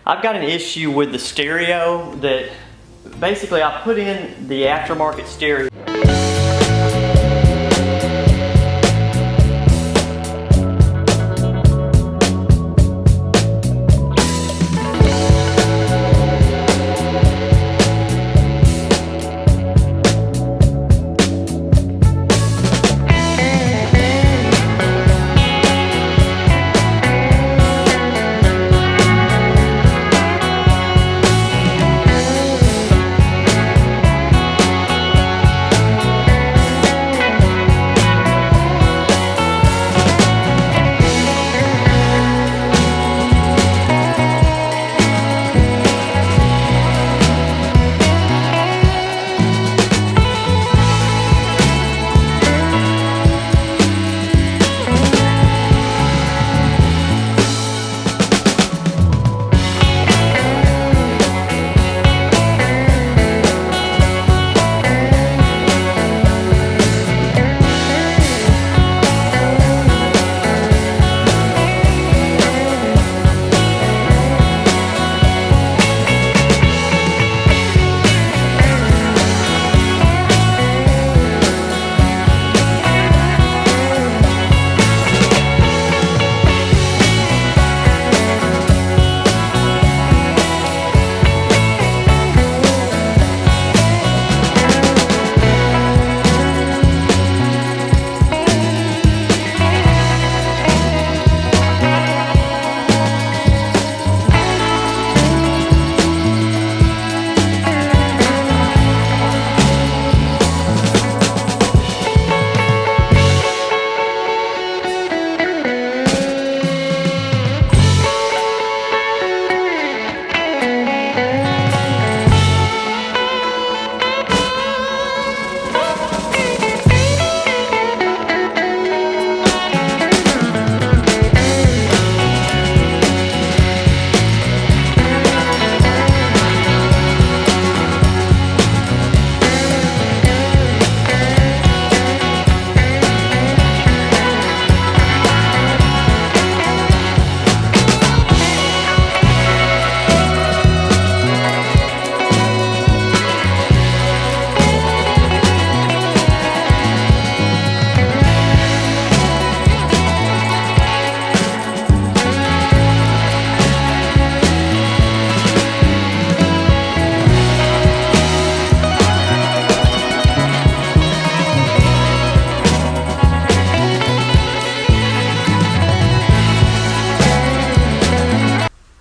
I've got an issue with the stereo that basically I put in the aftermarket stereo.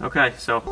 Okay, so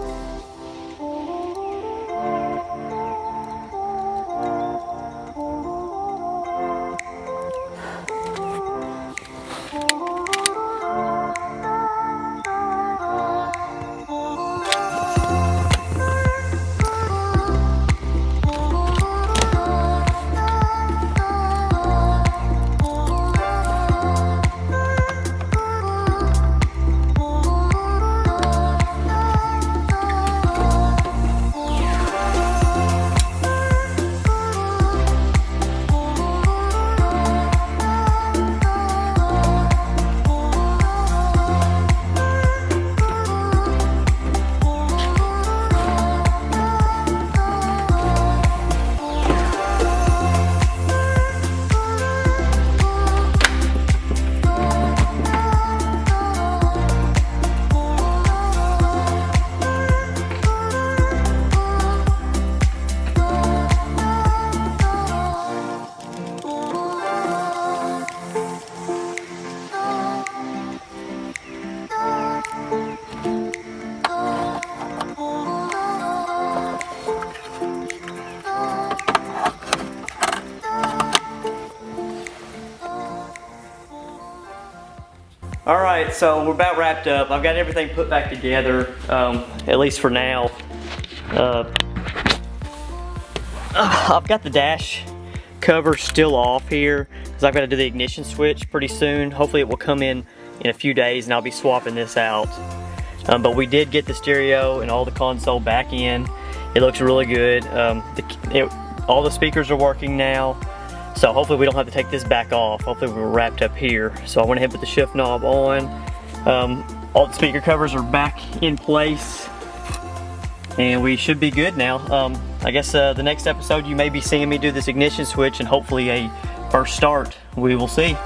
alright, so we're about wrapped up. I've got everything put back together, at least for now. I've got the dash cover still off here because I've got to do the ignition switch pretty soon. Hopefully it will come in a few days and I'll be swapping this out. But we did get the stereo and all the console back in. It looks really good. All the speakers are working now. So hopefully we don't have to take this back off. Hopefully we're wrapped up here. So I went ahead and put the shift knob on. All the speaker covers are back in place. and we should be good now. I guess the next episode you may be seeing me do this ignition switch and hopefully a first start. We will see.